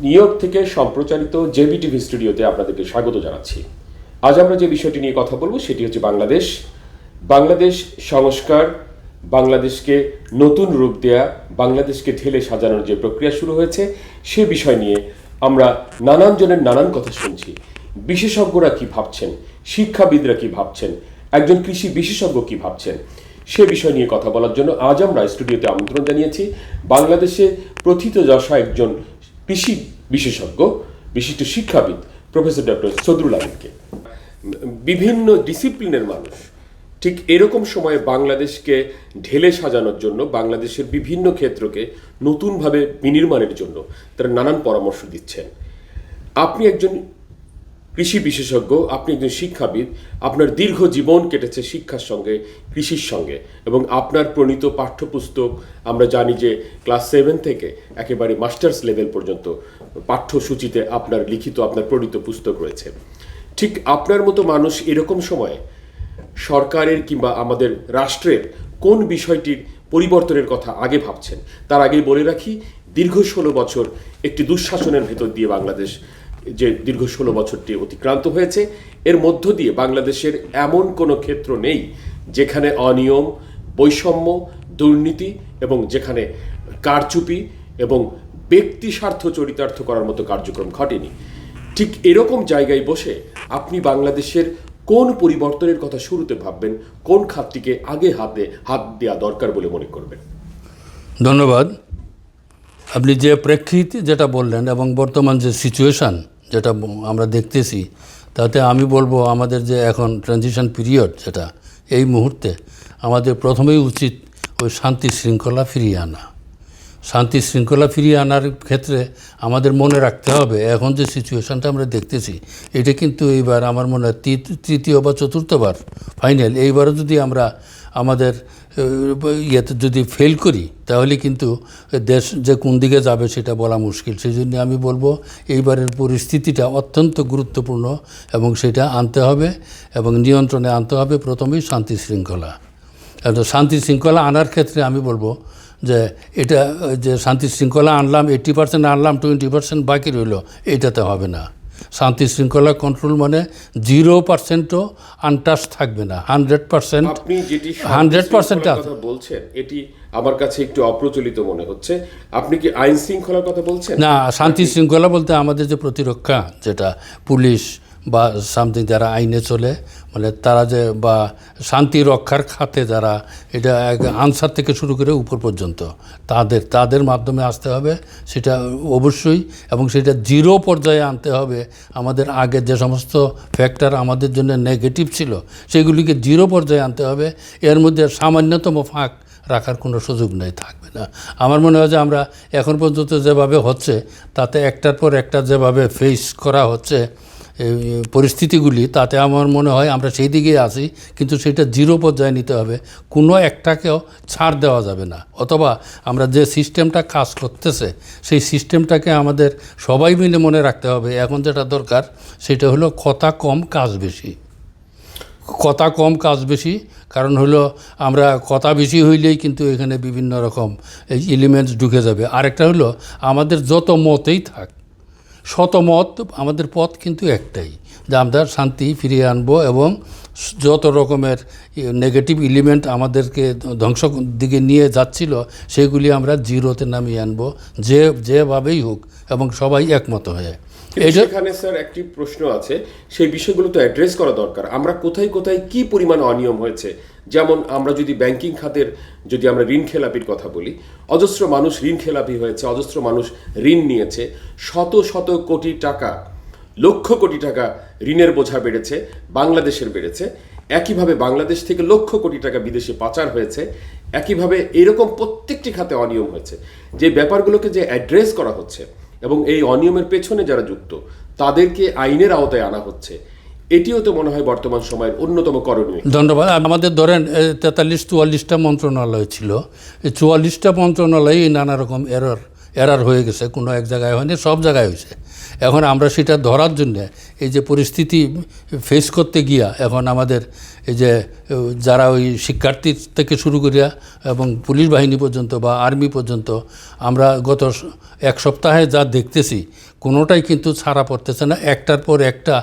New York থেকে সম্প্রচারিত JB TV স্টুডিওতে আপনাদেরকে স্বাগত জানাচ্ছি। আজ আমরা যে বিষয়টি নিয়ে কথা বলবো সেটি হচ্ছে বাংলাদেশ সংস্কার, বাংলাদেশকে নতুন রূপ দেয়া, বাংলাদেশকে ঢেলে সাজানোর যে প্রক্রিয়া শুরু হয়েছে সে বিষয় নিয়ে আমরা নানান জনের নানান কথা শুনছি। বিশেষজ্ঞরা কি ভাবছেন, শিক্ষাবিদরা কি ভাবছেন, একজন কৃষি বিশেষজ্ঞ কি ভাবছেন, সে বিষয় নিয়ে কথা বলার জন্য আজ আমরা স্টুডিওতে আমন্ত্রণ জানিয়েছি বাংলাদেশে প্রথিতযশা একজন কৃষি বিশেষজ্ঞ, বিশিষ্ট শিক্ষাবিদ প্রফেসর ডক্টর সদরুল আমিনকে। বিভিন্ন ডিসিপ্লিনের মানুষ ঠিক এরকম সময়ে বাংলাদেশকে ঢেলে সাজানোর জন্য, বাংলাদেশের বিভিন্ন ক্ষেত্রকে নতুনভাবে বিনির্মাণের জন্য তারা নানান পরামর্শ দিচ্ছেন। আপনি একজন কৃষি বিশেষজ্ঞ, আপনি একজন শিক্ষাবিদ, আপনার দীর্ঘ জীবন কেটেছে শিক্ষার সঙ্গে, কৃষির সঙ্গে, এবং আপনার প্রণীত পাঠ্যপুস্তক আমরা জানি যে ক্লাস 7 থেকে একেবারে মাস্টার্স লেভেল পর্যন্ত পাঠ্যসূচিতে আপনার লিখিত, আপনার প্রণীত পুস্তক রয়েছে। ঠিক আপনার মতো মানুষ এরকম সময়ে সরকারের কিংবা আমাদের রাষ্ট্রের কোন বিষয়টির পরিবর্তনের কথা আগে ভাবছেন? তার আগেই বলে রাখি, দীর্ঘ 16 বছর একটি দুঃশাসনের ভেতর দিয়ে বাংলাদেশ যে দীর্ঘ 16 বছরটি অতিক্রান্ত হয়েছে, এর মধ্য দিয়ে বাংলাদেশের এমন কোনো ক্ষেত্র নেই যেখানে অনিয়ম, বৈষম্য, দুর্নীতি এবং যেখানে কারচুপি এবং ব্যক্তি স্বার্থ চরিতার্থ করার মতো কার্যক্রম ঘটেনি। ঠিক এরকম জায়গায় বসে আপনি বাংলাদেশের কোন পরিবর্তনের কথা শুরুতে ভাববেন, কোন খাতটিকে আগে হাত দেওয়া দরকার বলে মনে করবেন? ধন্যবাদ। আপনি যে প্রেক্ষিত যেটা বললেন এবং বর্তমান যে সিচুয়েশান যেটা আমরা দেখতেছি, তাতে আমি বলবো আমাদের যে এখন ট্রানজিশন পিরিয়ড, যেটা এই মুহূর্তে আমাদের প্রথমেই উচিত ওই শান্তি শৃঙ্খলা ফিরিয়ে আনা। শান্তি শৃঙ্খলা ফিরিয়ে আনার ক্ষেত্রে আমাদের মনে রাখতে হবে, এখন যে সিচুয়েশানটা আমরা দেখতেছি এটা কিন্তু এইবার আমার মনে হয় তৃতীয় বা চতুর্থবার ফাইনাল। এইবারও যদি আমরা আমাদের ইয়েতে যদি ফেল করি তাহলে কিন্তু দেশ যে কোন দিকে যাবে সেটা বলা মুশকিল। সেই জন্য আমি বলবো এইবারের পরিস্থিতিটা অত্যন্ত গুরুত্বপূর্ণ এবং সেটা আনতে হবে এবং নিয়ন্ত্রণে আনতে হবে প্রথমেই শান্তি শৃঙ্খলা। শান্তি শৃঙ্খলা আনার ক্ষেত্রে আমি বলবো যে এটা যে শান্তি শৃঙ্খলা আনলাম 80% আনলাম, 20% বাকি রইল, এইটাতে হবে না। শান্তি শৃঙ্খলা কন্ট্রোল মানে 0%ও আনটাচ থাকবে না, 100%। আপনি যেটি 100% কথা বলছেন এটি আমার কাছে একটু অপ্রচলিত মনে হচ্ছে। আপনি কি আইন শৃঙ্খলার কথা বলছেন? না, শান্তি শৃঙ্খলা বলতে আমাদের যে প্রতিরক্ষা, যেটা পুলিশ বা সামথিং যারা আইনে চলে, মানে তারা যে বা শান্তি রক্ষার খাতে যারা, এটা আনসার থেকে শুরু করে উপর পর্যন্ত তাদের মাধ্যমে আসতে হবে সেটা অবশ্যই, এবং সেটা 0 পর্যায়ে আনতে হবে। আমাদের আগের যে সমস্ত ফ্যাক্টর আমাদের জন্য নেগেটিভ ছিল সেগুলিকে 0 পর্যায়ে আনতে হবে। এর মধ্যে সামান্যতম ফাঁক রাখার কোনো সুযোগ নেই, থাকবে না। আমার মনে হয় যে আমরা এখন পর্যন্ত যেভাবে হচ্ছে তাতে একটার পর একটা যেভাবে ফেস করা হচ্ছে এই পরিস্থিতিগুলি, তাতে আমার মনে হয় আমরা সেই দিকেই আছি, কিন্তু সেটা 0 পর্যায়ে নিতে হবে, কোনো একটাকেও ছাড় দেওয়া যাবে না। অথবা আমরা যে সিস্টেমটা কাজ করতেছে সেই সিস্টেমটাকে আমাদের সবাই মিলে মনে রাখতে হবে। এখন যেটা দরকার সেটা হলো কথা কম কাজ বেশি। কথা কম কাজ বেশি, কারণ হলো আমরা কথা বেশি হইলেই কিন্তু এখানে বিভিন্ন রকম এলিমেন্টস ঢুকে যাবে। আরেকটা হলো আমাদের যত মতেই থাক, শত মত, আমাদের পথ কিন্তু একটাই, যে আমরা শান্তি ফিরিয়ে আনবো এবং যত রকমের নেগেটিভ এলিমেন্ট আমাদেরকে ধ্বংস দিকে নিয়ে যাচ্ছিল সেগুলি আমরা 0তে নামিয়ে আনবো, যেভাবেই হোক, এবং সবাই একমত হয়ে। এখানে স্যার একটি প্রশ্ন আছে, সেই বিষয়গুলো তো অ্যাড্রেস করা দরকার। আমরা কোথায় কোথায় কি পরিমাণ অনিয়ম হয়েছে, যেমন আমরা যদি ব্যাংকিং খাতের যদি আমরা ঋণ খেলাপির কথা বলি, অজস্র মানুষ ঋণ খেলাপি হয়েছে, অজস্র মানুষ ঋণ নিয়েছে, শত শত কোটি টাকা, লক্ষ কোটি টাকা ঋণের বোঝা বেড়েছে, বাংলাদেশের বেড়েছে। একইভাবে বাংলাদেশ থেকে লক্ষ কোটি টাকা বিদেশে পাচার হয়েছে। একইভাবে এরকম প্রত্যেকটি খাতে অনিয়ম হয়েছে। যে ব্যাপারগুলোকে যে অ্যাড্রেস করা হচ্ছে এবং এই অনিয়মের পেছনে যারা যুক্ত তাদেরকে আইনের আওতায় আনা হচ্ছে, এটিও তো মনে হয় বর্তমান সময়ের অন্যতম করণীয়। ধন্যবাদ। আমাদের ধরেন 43-44টা মন্ত্রণালয় ছিল, এই 44টা মন্ত্রণালয়ে নানা রকম এরার হয়ে গেছে, কোনো এক জায়গায় হয়নি, সব জায়গায় হয়েছে। এখন আমরা সেটা ধরার জন্য এই যে পরিস্থিতি ফেস করতে গিয়া এখন আমাদের এই যে যারা ওই শিক্ষার্থী থেকে শুরু করিয়া এবং পুলিশ বাহিনী পর্যন্ত বা আর্মি পর্যন্ত আমরা গত এক সপ্তাহে যা দেখতেছি, কোনোটাই কিন্তু ছাড়া পড়তেছে না, একটার পর একটা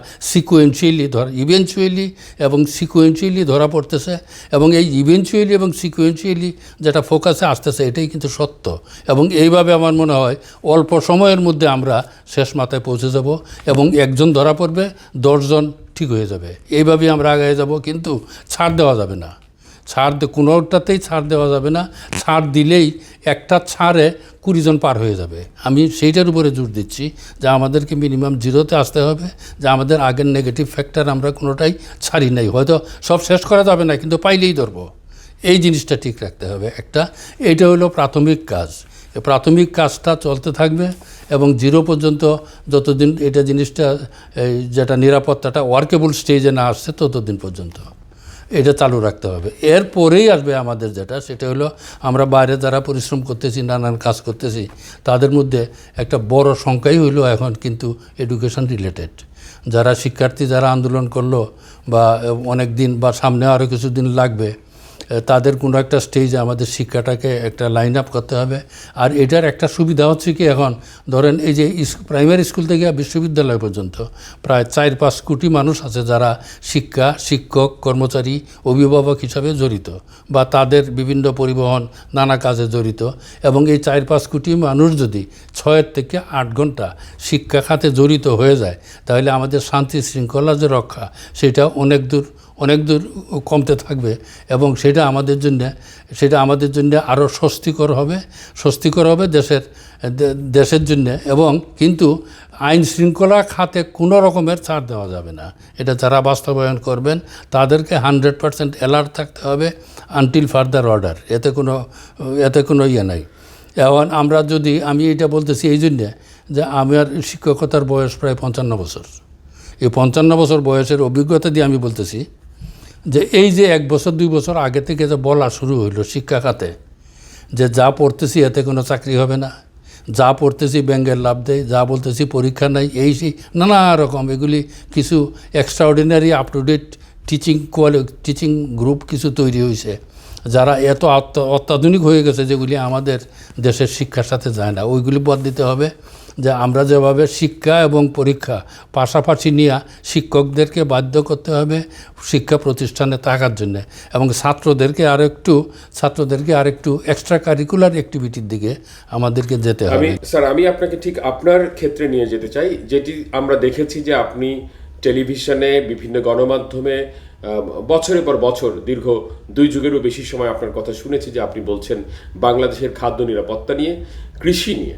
ইভেনচুয়ালি এবং সিকুয়েন্সিয়ালি ধরা পড়তেছে, এবং এই ইভেনচুয়ালি এবং সিকুয়েন্সিয়ালি যেটা ফোকাসে আসতেছে এটাই কিন্তু সত্য। এবং এইভাবে আমার মনে হয় অল্প সময়ের মধ্যে আমরা শেষ মাথায় পৌঁছে যাব, এবং একজন ধরা পড়বে, 10 জন ঠিক হয়ে যাবে। এইভাবেই আমরা আগে যাব, কিন্তু ছাড় দেওয়া যাবে না। কোনোটাতেই ছাড় দেওয়া যাবে না। ছাড় দিলেই একটা ছাড়ে 20 জন পার হয়ে যাবে। আমি সেইটার উপরে জোর দিচ্ছি যে আমাদেরকে মিনিমাম 0-তে আসতে হবে, যে আমাদের আগের নেগেটিভ ফ্যাক্টর আমরা কোনোটাই ছাড়ি নাই। হয়তো সব শেষ করা যাবে না, কিন্তু পাইলেই ধরবো। এই জিনিসটা ঠিক রাখতে হবে একটা। এইটা হলো প্রাথমিক কাজ। এই প্রাথমিক কাজটা চলতে থাকবে, এবং 0 পর্যন্ত যতদিন এটা জিনিসটা যেটা নিরাপত্তাটা ওয়ার্কেবল স্টেজে না আসছে ততদিন পর্যন্ত এটা চালু রাখতে হবে। এরপরেই আসবে আমাদের যেটা, সেটা হলো আমরা বাইরে যারা পরিশ্রম করতেছি, নানান কাজ করতেছি, তাদের মধ্যে একটা বড় সংখ্যাই হইল এখন কিন্তু এডুকেশন রিলেটেড। যারা শিক্ষার্থী যারা আন্দোলন করলো, বা অনেক দিন বা সামনে আরও কিছুদিন লাগবে, তাদের কোনো একটা স্টেজে আমাদের শিক্ষাটাকে একটা লাইন আপ করতে হবে। আর এটার একটা সুবিধা হচ্ছে কি, এখন ধরেন এই যে প্রাইমারি স্কুল থেকে বিশ্ববিদ্যালয় পর্যন্ত প্রায় 4-5 কোটি মানুষ আছে যারা শিক্ষক, কর্মচারী, অভিভাবক হিসাবে জড়িত, বা তাদের বিভিন্ন পরিবহন নানা কাজে জড়িত। এবং এই 4-5 কোটি মানুষ যদি 6 থেকে 8 ঘন্টা শিক্ষা খাতে জড়িত হয়ে যায়, তাহলে আমাদের শান্তি শৃঙ্খলা যে রক্ষা, সেটা অনেক দূর কমতে থাকবে, এবং সেটা আমাদের জন্য আরও স্বস্তিকর হবে দেশের জন্য। এবং কিন্তু আইন শৃঙ্খলা খাতে কোনো রকমের ছাড় দেওয়া যাবে না। এটা যারা বাস্তবায়ন করবেন তাদেরকে 100% অ্যালার্ট থাকতে হবে আনটিল ফার্দার অর্ডার। এতে কোনো ইয়ে নাই। এখন আমি এটা বলতেছি এই জন্যে যে আমার শিক্ষকতার বয়স প্রায় 55 বছর। এই 55 বছর বয়সের অভিজ্ঞতা দিয়ে আমি বলতেছি যে এই যে 1 বছর 2 বছর আগে থেকে যে বলা শুরু হইল শিক্ষা খাতে, যে যা পড়তেছি এতে কোনো চাকরি হবে না, যা পড়তেছি ব্যাংকের লাভ দেয়, যা বলতেছি পরীক্ষা নাই, সেই নানা রকম এগুলি কিছু extraordinary up to date teaching group কিছু তৈরি হয়েছে, যারা এত অত্যাধুনিক হয়ে গেছে যেগুলি আমাদের দেশের শিক্ষার সাথে যায় না। ওইগুলি বাদ দিতে হবে। যে আমরা যেভাবে শিক্ষা এবং পরীক্ষা পাশাপাশি নিয়ে শিক্ষকদেরকে বাধ্য করতে হবে শিক্ষা প্রতিষ্ঠানে থাকার জন্য, এবং ছাত্রদেরকে আরেকটু এক্সট্রা কারিকুলার অ্যাক্টিভিটির দিকে আমাদেরকে যেতে হবে। স্যার, আমি আপনাকে ঠিক আপনার ক্ষেত্রে নিয়ে যেতে চাই, যেটি আমরা দেখেছি যে আপনি টেলিভিশনে, বিভিন্ন গণমাধ্যমে বছরের পর বছর দীর্ঘ 2 যুগেরও বেশি সময় আপনার কথা শুনেছি যে আপনি বলছেন বাংলাদেশের খাদ্য নিরাপত্তা নিয়ে, কৃষি নিয়ে।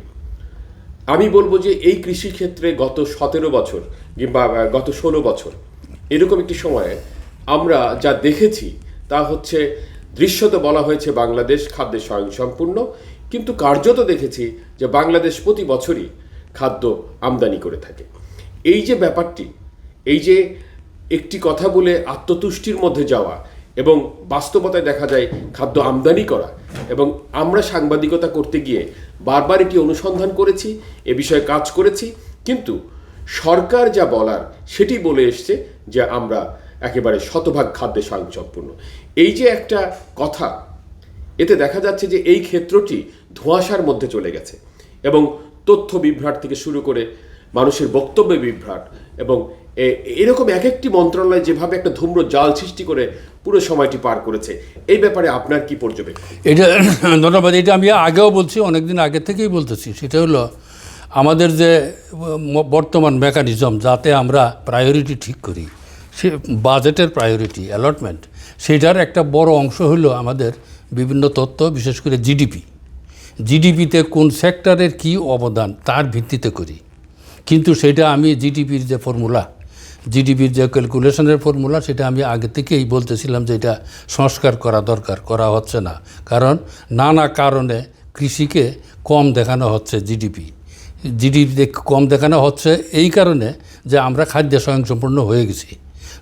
আমি বলবো যে এই কৃষি ক্ষেত্রে গত 17 বছর কিংবা গত 16 বছর এরকম একটি সময়ে আমরা যা দেখেছি তা হচ্ছে, দৃশ্যত বলা হয়েছে বাংলাদেশ খাদ্যে স্বয়ংসম্পূর্ণ, কিন্তু কার্যত দেখেছি যে বাংলাদেশ প্রতি বছরই খাদ্য আমদানি করে থাকে। এই যে ব্যাপারটি, এই যে একটি কথা বলে আত্মতুষ্টির মধ্যে যাওয়া এবং বাস্তবতায় দেখা যায় খাদ্য আমদানি করা, এবং আমরা সাংবাদিকতা করতে গিয়ে বারবার এটি অনুসন্ধান করেছি, এ বিষয়ে কাজ করেছি, কিন্তু সরকার যা বলার সেটি বলে এসছে যে আমরা একেবারে শতভাগ খাদ্যে স্বয়ংসম্পূর্ণ। এই যে একটা কথা, এতে দেখা যাচ্ছে যে এই ক্ষেত্রটি ধোঁয়াশার মধ্যে চলে গেছে, এবং তথ্য বিভ্রাট থেকে শুরু করে মানুষের বক্তব্যে বিভ্রাট, এবং এরকম এক একটি মন্ত্রণালয় যেভাবে একটা ধূম্র জাল সৃষ্টি করে পুরো সময়টি পার করেছে, এই ব্যাপারে আপনার কি পর্যবেক্ষণ? এটা ধন্যবাদ। এটা আমি আগেও বলছি, অনেকদিন আগে থেকেই বলতেছি। সেটা হলো আমাদের যে বর্তমান মেকানিজম, যাতে আমরা প্রায়োরিটি ঠিক করি, সে বাজেটের প্রায়োরিটি অ্যালটমেন্ট, সেটার একটা বড় অংশ হলো আমাদের বিভিন্ন তথ্য, বিশেষ করে জিডিপিতে কোন সেক্টরের কি অবদান তার ভিত্তিতে করি। কিন্তু সেটা আমি জিডিপির যে ক্যালকুলেশনের ফর্মুলা, সেটা আমি আগে থেকেই বলতেছিলাম যে এটা সংস্কার করা দরকার, করা হচ্ছে না। কারণ নানা কারণে কৃষিকে কম দেখানো হচ্ছে। জিডিপিতে কম দেখানো হচ্ছে এই কারণে যে আমরা খাদ্যে স্বয়ংসম্পূর্ণ হয়ে গেছি।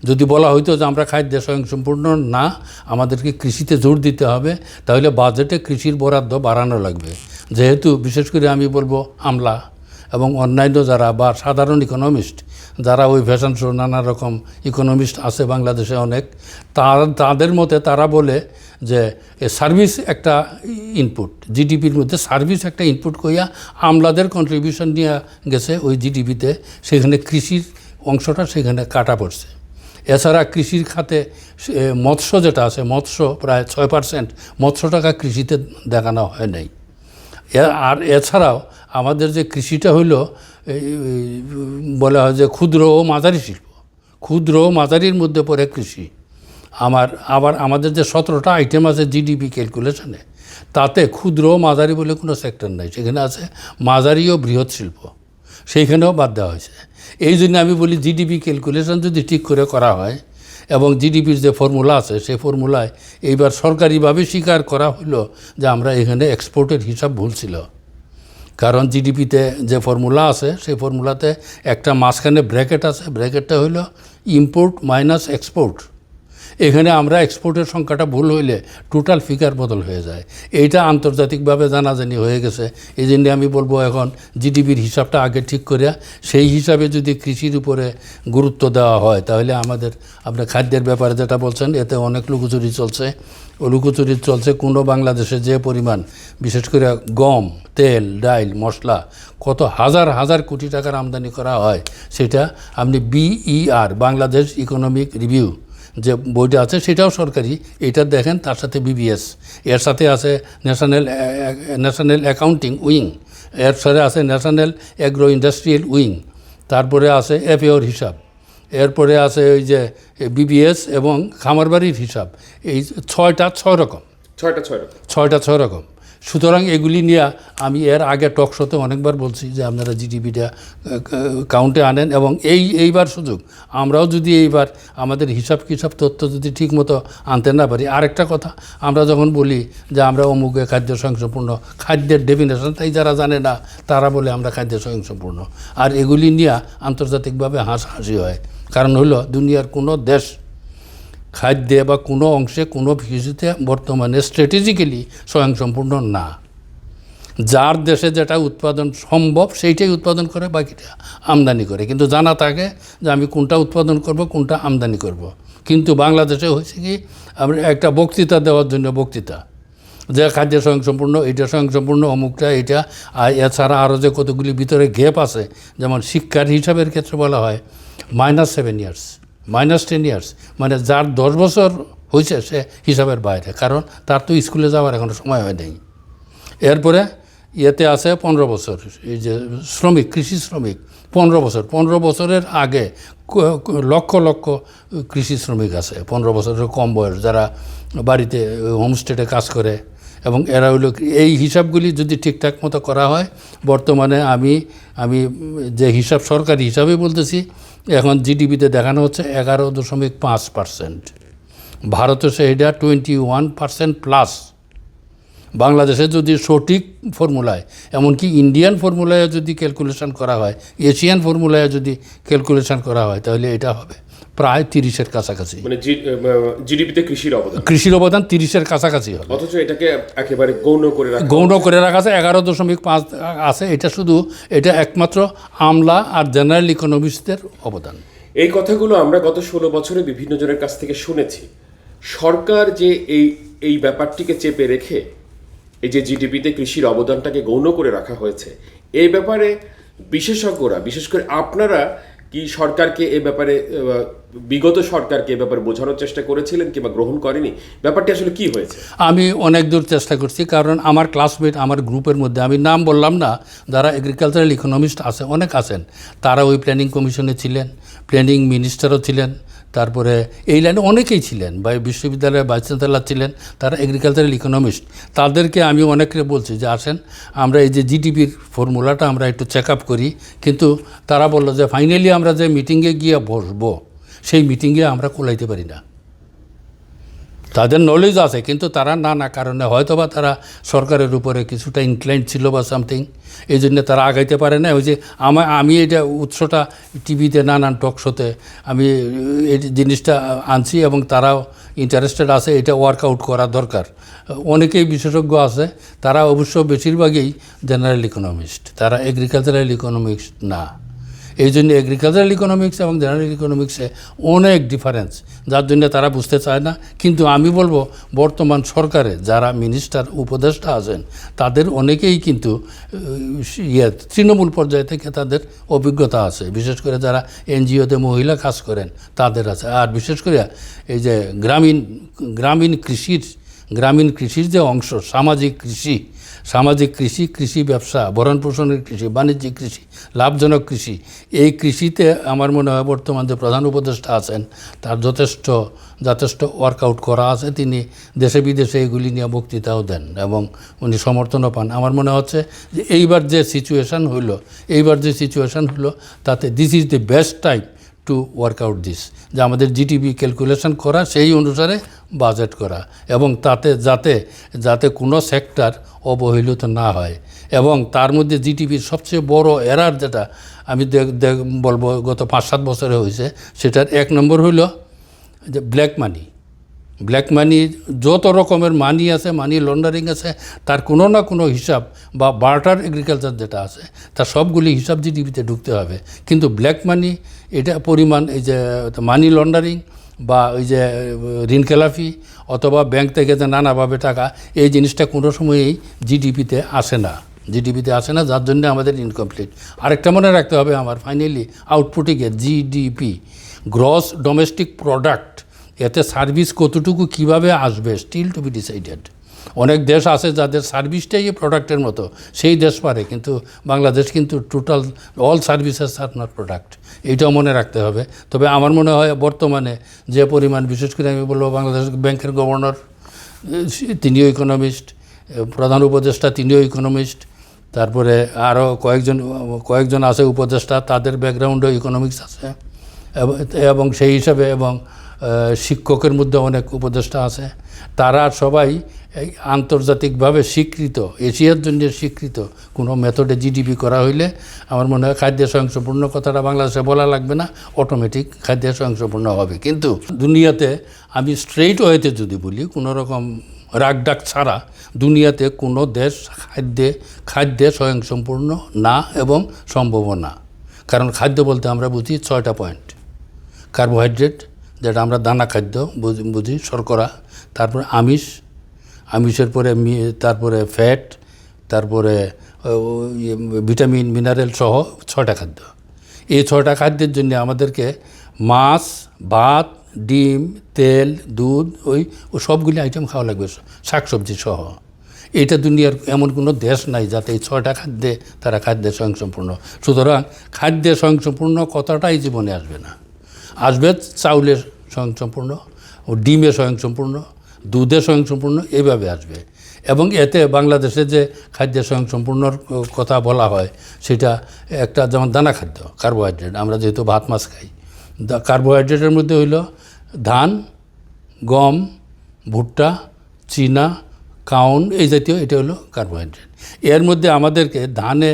যদি বলা হইতো যে আমরা খাদ্যে স্বয়ংসম্পূর্ণ না, আমাদেরকে কৃষিতে জোর দিতে হবে, তাহলে বাজেটে কৃষির বরাদ্দ বাড়ানো লাগবে। যেহেতু বিশেষ করে আমি বলবো আমলা এবং অন্যান্য যারা, বা সাধারণ ইকোনমিস্ট যারা, ওই ফ্যাশন শো নানা রকম ইকোনমিস্ট আছে বাংলাদেশে অনেক, তাদের মতে তারা বলে যে সার্ভিস একটা ইনপুট, জিডিপির মধ্যে সার্ভিস একটা ইনপুট কইয়া আমলাদের কন্ট্রিবিউশন নিয়ে গেছে ওই জিডিপিতে, সেখানে কৃষির অংশটা সেখানে কাটা পড়ছে। এছাড়া কৃষির খাতে মৎস্য যেটা আছে, মৎস্য প্রায় 6%, মৎস্য টাকা কৃষিতে দেখানো হয় নাই। আর এছাড়াও আমাদের যে কৃষিটা হইল বলা হয় যে ক্ষুদ্র ও মাঝারি শিল্প, ক্ষুদ্র ও মাঝারির মধ্যে পড়ে কৃষি। আবার আমাদের যে 17টা আইটেম আছে জিডিপি ক্যালকুলেশনে, তাতে ক্ষুদ্র ও মাঝারি বলে কোনো সেক্টর নাই, সেখানে আছে মাঝারি ও বৃহৎ শিল্প, সেইখানেও বাদ দেওয়া হয়েছে। এই জন্য আমি বলি জিডিপি ক্যালকুলেশন যদি ঠিক করে করা হয় এবং জিডিপির যে ফর্মুলা আছে সেই ফর্মুলায় এইবার সরকারিভাবে স্বীকার করা হলো যে আমরা এখানে এক্সপোর্টের হিসাব ভুল ছিল। কারণ জিডিপিতে যে ফর্মুলা আছে সেই ফর্মুলাতে একটা মাঝখানে ব্র্যাকেট আছে, ব্র্যাকেটটা হইল ইম্পোর্ট মাইনাস এক্সপোর্ট। এখানে আমরা এক্সপোর্টের সংখ্যাটা ভুল হইলে টোটাল ফিগার বদল হয়ে যায়। এইটা আন্তর্জাতিকভাবে জানাজানি হয়ে গেছে। এই জন্য আমি বলবো এখন জিডিপির হিসাবটা আগে ঠিক করে সেই হিসাবে যদি কৃষির উপরে গুরুত্ব দেওয়া হয় তাহলে আপনার খাদ্যের ব্যাপারে যেটা বলছেন এতে অনেক লুকোচুরি চলছে। ও লুকোচুরি চলছে কোনো বাংলাদেশে যে পরিমাণ বিশেষ করে গম, তেল, ডাইল, মশলা কত হাজার হাজার কোটি টাকার আমদানি করা হয়, সেটা আপনি BER বাংলাদেশ ইকোনমিক রিভিউ যে বইটা আছে সেটাও সরকারি, এটা দেখেন। তার সাথে BBS, এর সাথে আছে ন্যাশনাল অ্যাকাউন্টিং উইং, এর সাথে আছে ন্যাশনাল অ্যাগ্রো ইন্ডাস্ট্রিয়াল উইং, তারপরে আছে FAOর হিসাব, এরপরে আছে ওই যে BBS এবং খামারবাড়ির হিসাব। এই ছয় রকম। সুতরাং এগুলি নিয়ে আমি এর আগে টক শোতে অনেকবার বলছি যে আপনারা জিডিপিটা কাউন্টে আনেন এবং এইবার সুযোগ আমরাও যদি এইবার আমাদের হিসাব তথ্য যদি ঠিকমতো আনতে না পারি। আরেকটা কথা, আমরা যখন বলি যে আমরা অমুকে খাদ্য স্বয়ংসম্পূর্ণ, খাদ্যের ডেফিনেশন তাই যারা জানে না তারা বলে আমরা খাদ্য স্বয়ংসম্পূর্ণ, আর এগুলি নিয়ে আন্তর্জাতিকভাবে হাসাহাসি হয়। কারণ হলো দুনিয়ার কোনো দেশ খাদ্যে বা কোনো অংশে কোনো কিছুতে বর্তমানে স্ট্র্যাটেজিক্যালি স্বয়ংসম্পূর্ণ না। যার দেশে যেটা উৎপাদন সম্ভব সেইটাই উৎপাদন করে, বাকিটা আমদানি করে। কিন্তু জানা থাকে যে আমি কোনটা উৎপাদন করব, কোনটা আমদানি করব। কিন্তু বাংলাদেশে হয়েছে কি, আমরা একটা বক্তৃতা দেওয়ার জন্য বক্তৃতা, যে খাদ্য স্বয়ংসম্পূর্ণ, এটা স্বয়ংসম্পূর্ণ, অমুকটা এটা। আর এছাড়া আরও যে কতগুলি ভিতরে গ্যাপ আছে, যেমন শিক্ষার হিসাবের ক্ষেত্রে বলা হয় -7 ইয়ার্স, -10 ইয়ার্স, মানে যার 10 বছর হয়েছে সে হিসাবের বাইরে, কারণ তার তো স্কুলে যাওয়ার এখনো সময় হয় নাই। এরপরে ইয়েতে আছে 15 বছর, এই যে শ্রমিক, কৃষি শ্রমিক 15 বছর, 15 বছরের আগে লক্ষ লক্ষ কৃষি শ্রমিক আছে 15 বছরের কম বয়স, যারা বাড়িতে হোমস্টেতে কাজ করে। এবং এরা হইল এই হিসাবগুলি যদি ঠিকঠাক মতো করা হয়, বর্তমানে আমি যে হিসাব সরকারি হিসাবে বলতেছি, এখন জিডিপিতে দেখানো হচ্ছে 11.5%, ভারতে সেইটা 21% প্লাস। বাংলাদেশে যদি সঠিক ফর্মুলায়, এমনকি ইন্ডিয়ান ফর্মুলায় যদি ক্যালকুলেশন করা হয়, এশিয়ান ফর্মুলায় যদি ক্যালকুলেশন করা হয়, তাহলে এটা হবে প্রায় 30-এর কাছাকাছি। মানে জিডিপিতে কৃষির অবদান 30-এর কাছাকাছি হবে। অথচ এটাকে একেবারে গৌণ করে রাখা আছে 11.5 আছে। এটা একমাত্র আমলা আর জেনারেল ইকোনমিস্টদের অবদান। এই কথাগুলো আমরা গত 16 বছরে বিভিন্ন জনের কাছ থেকে শুনেছি। সরকার যে এই ব্যাপারটিকে চেপে রেখে এই যে জিডিপিতে কৃষির অবদানটাকে গৌণ করে রাখা হয়েছে, এই ব্যাপারে বিশেষজ্ঞরা, বিশেষ করে আপনারা কি সরকারকে এ ব্যাপারে, বিগত সরকারকে এ ব্যাপারে বোঝানোর চেষ্টা করেছিলেন কিংবা গ্রহণ করেনি? ব্যাপারটি আসলে কি হয়েছে? আমি অনেক দূর চেষ্টা করছি, কারণ আমার ক্লাসমেট, আমার গ্রুপের মধ্যে, আমি নাম বললাম না, যারা এগ্রিকালচারাল ইকোনমিস্ট আছে অনেক আছেন, তারা ওই প্ল্যানিং কমিশনে ছিলেন, প্ল্যানিং মিনিস্টারও ছিলেন, তারপরে এই লাইনে অনেকেই ছিলেন, বা বিশ্ববিদ্যালয়ের ভাইস চ্যান্সেলর ছিলেন, তারা এগ্রিকালচারাল ইকোনমিস্ট। তাদেরকে আমি অনেকে বলছি যে আসেন আমরা এই যে জিডিপির ফর্মুলাটা আমরা একটু চেক আপ করি। কিন্তু তারা বললো যে ফাইনালি আমরা যে মিটিংয়ে গিয়ে বসবো, সেই মিটিংয়ে আমরা কোলাইতে পারি না। তাদের নলেজ আছে, কিন্তু তারা নানা কারণে, হয়তো বা তারা সরকারের উপরে কিছুটা ইনক্লাইন্ড ছিল বা সামথিং, এই জন্য তারা আগাইতে পারে না। ওই যে আমি এটা উৎসটা টিভিতে নানান টক শোতে আমি এই জিনিসটা আনছি এবং তারাও ইন্টারেস্টেড আছে, এটা ওয়ার্কআউট করা দরকার। অনেকেই বিশেষজ্ঞ আছে, তারা অবশ্য বেশিরভাগই জেনারেল ইকোনমিস্ট, তারা এগ্রিকালচারাল ইকোনমিক্স না। এই জন্য এগ্রিকালচারাল ইকোনমিক্স এবং জেনারেল ইকোনমিক্সে অনেক ডিফারেন্স, যার জন্য তারা বুঝতে চায় না। কিন্তু আমি বলবো বর্তমান সরকারে যারা মিনিস্টার উপদেষ্টা আছেন তাদের অনেকেই কিন্তু তৃণমূল পর্যায়ে থেকে তাদের অভিজ্ঞতা আছে, বিশেষ করে যারা এনজিওতে মহিলা কাজ করেন তাদের আছে। আর বিশেষ করে এই যে গ্রামীণ কৃষির যে অংশ, সামাজিক কৃষি, কৃষি ব্যবসা, ভরণ পোষণের কৃষি, বাণিজ্যিক কৃষি, লাভজনক কৃষি, এই কৃষিতে আমার মনে হয় বর্তমান যে প্রধান উপদেষ্টা আছেন তার যথেষ্ট ওয়ার্কআউট করা আছে। তিনি দেশে বিদেশে এগুলি নিয়ে বক্তৃতাও দেন এবং উনি সমর্থনও পান। আমার মনে হচ্ছে যে এইবার যে সিচুয়েশান হলো তাতে this is the best time to work out this, যে আমাদের জিডিপি ক্যালকুলেশন করা, সেই অনুসারে বাজেট করা, এবং তাতে যাতে কোনো সেক্টর অবহেলিত না হয়। এবং তার মধ্যে জিডিপির সবচেয়ে বড় এরার যেটা আমি বলবো গত 5-7 বছরে হয়েছে, সেটার 1 নম্বর হইল যে ব্ল্যাক মানি। যত রকমের মানি আছে, মানি লন্ডারিং আছে, তার কোনো না কোনো হিসাব, বা বার্টার এগ্রিকালচার যেটা আছে তার সবগুলি হিসাব জিডিপিতে ঢুকতে হবে। কিন্তু ব্ল্যাক মানি এটা পরিমাণ, এই যে মানি লন্ডারিং বা ওই যে ঋণ খেলাফি অথবা ব্যাংক থেকে যে নানাভাবে টাকা, এই জিনিসটা কোনো সময়ই জিডিপিতে আসে না, যার জন্য আমাদের ইনকমপ্লিট। আরেকটা মনে রাখতে হবে আমার, ফাইনালি আউটপুটিংয়ে জিডিপি, গ্রস ডোমেস্টিক প্রোডাক্ট, এতে সার্ভিস কতটুকু কিভাবে আসবে স্টিল টু বি ডিসাইডেড। অনেক দেশ আছে যাদের সার্ভিসটাই প্রোডাক্টের মতো, সেই দেশ পারে, কিন্তু বাংলাদেশ কিন্তু total all services are not product, এইটাও মনে রাখতে হবে। তবে আমার মনে হয় বর্তমানে যে পরিমাণ, বিশেষ করে আমি বলবো বাংলাদেশ ব্যাংকের গভর্নর তিনিও ইকোনমিস্ট, প্রধান উপদেষ্টা তিনিও ইকোনমিস্ট, তারপরে আরও কয়েকজন আছে উপদেষ্টা, তাদের ব্যাকগ্রাউন্ডেও ইকোনমিক্স আছে, এবং সেই হিসাবে এবং শিক্ষকের মধ্যে অনেক উপদেষ্টা আছে। তারা সবাই এই আন্তর্জাতিকভাবে স্বীকৃত, এশিয়ার জন্য স্বীকৃত কোনো মেথডে জিডিপি করা হইলে আমার মনে হয় খাদ্য স্বয়ংসম্পূর্ণ কথাটা বাংলাদেশে বলা লাগবে না, অটোমেটিক খাদ্য স্বয়ংসম্পূর্ণ হবে। কিন্তু দুনিয়াতে আমি স্ট্রেইট ওয়েতে যদি বলি, কোনো রকম রাগডাক ছাড়া, দুনিয়াতে কোনো দেশ খাদ্যে স্বয়ংসম্পূর্ণ না এবং সম্ভব না। কারণ খাদ্য বলতে আমরা বুঝি 6টা পয়েন্ট। কার্বোহাইড্রেট, যেটা আমরা দানা খাদ্য বুঝি, শর্করা, তারপরে আমিষের পরে তারপরে ফ্যাট, তারপরে ভিটামিন মিনারেল সহ 6টা খাদ্য। এই 6টা খাদ্যের জন্য আমাদেরকে মাছ, ভাত, ডিম, তেল, দুধ, ওই সবগুলি আইটেম খাওয়া লাগবে, শাকসবজি সহ। এটা দুনিয়ার এমন কোনো দেশ নাই যাতে এই 6টা খাদ্যে তারা খাদ্যে স্বয়ংসম্পূর্ণ। সুতরাং খাদ্যে স্বয়ংসম্পূর্ণ কথাটাই জীবনে আসবে না। আসবে চাউলের স্বয়ংসম্পূর্ণ, ডিমে স্বয়ংসম্পূর্ণ, দুধে স্বয়ংসম্পূর্ণ, এইভাবে আসবে। এবং এতে বাংলাদেশে যে খাদ্য স্বয়ংসম্পূর্ণর কথা বলা হয় সেটা একটা, যেমন দানা খাদ্য, কার্বোহাইড্রেট, আমরা যেহেতু ভাত মাছ খাই, কার্বোহাইড্রেটের মধ্যে হইল ধান, গম, ভুট্টা, চীনা, কাউন, এই জাতীয়, এটা হলো কার্বোহাইড্রেট। এর মধ্যে আমাদেরকে ধানে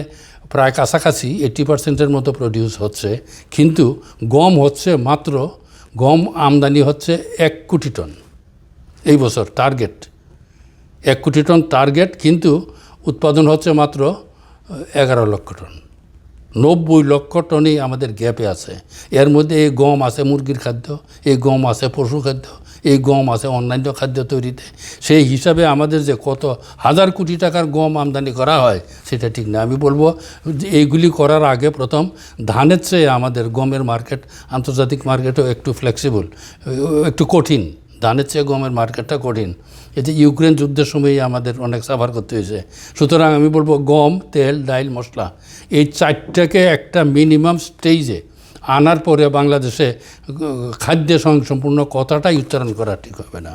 প্রায় কাছাকাছি 80% মতো প্রডিউস হচ্ছে, কিন্তু গম আমদানি হচ্ছে 1 কোটি টন এই বছর, টার্গেট 1 কোটি টন টার্গেট, কিন্তু উৎপাদন হচ্ছে মাত্র 11 লক্ষ টন। 90 লক্ষ টনই আমাদের গ্যাপে আছে। এর মধ্যে এই গম আছে মুরগির খাদ্য, এই গম আছে পশু খাদ্য, এই গম আছে অন্যান্য খাদ্য তৈরিতে। সেই হিসাবে আমাদের যে কত হাজার কোটি টাকার গম আমদানি করা হয় সেটা ঠিক না। আমি বলবো যে এইগুলি করার আগে প্রথম ধানের চেয়ে আমাদের গমের মার্কেট, আন্তর্জাতিক মার্কেটও একটু ফ্লেক্সিবল, একটু কঠিন। ধানের চেয়ে গমের মার্কেটটা কঠিন। এতে ইউক্রেন যুদ্ধের সময়ই আমাদের অনেক সাফার করতে হয়েছে। সুতরাং আমি বলবো গম, তেল, ডাইল, মশলা, এই 4টাকে একটা মিনিমাম স্টেজে আনার পরে বাংলাদেশে খাদ্য স্বয়ংসম্পূর্ণ কথাটাই উচ্চারণ করা ঠিক হবে না।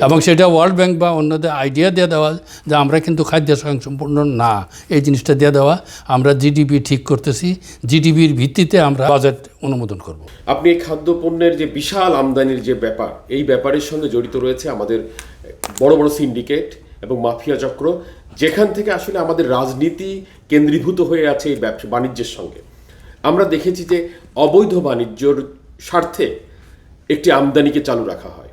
এবং সেটা ওয়ার্ল্ড ব্যাংক বা অন্যদের আইডিয়া দিয়ে দেওয়া যে আমরা কিন্তু খাদ্য স্বয়ংসম্পূর্ণ না, এই জিনিসটা দিয়ে দেওয়া। আমরা জিডিপি ঠিক করতেছি, জিডিপির ভিত্তিতে আমরা বাজেট অনুমোদন করব। আপনি এই খাদ্যপণ্যের যে বিশাল আমদানির যে ব্যাপার, এই ব্যাপারের সঙ্গে জড়িত রয়েছে আমাদের বড় বড় সিন্ডিকেট এবং মাফিয়া চক্র, যেখান থেকে আসলে আমাদের রাজনীতি কেন্দ্রীভূত হয়ে আছে এই ব্যবসা বাণিজ্যের সঙ্গে। আমরা দেখেছি যে অবৈধ বাণিজ্যর স্বার্থে একটি আমদানিকে চালু রাখা হয়।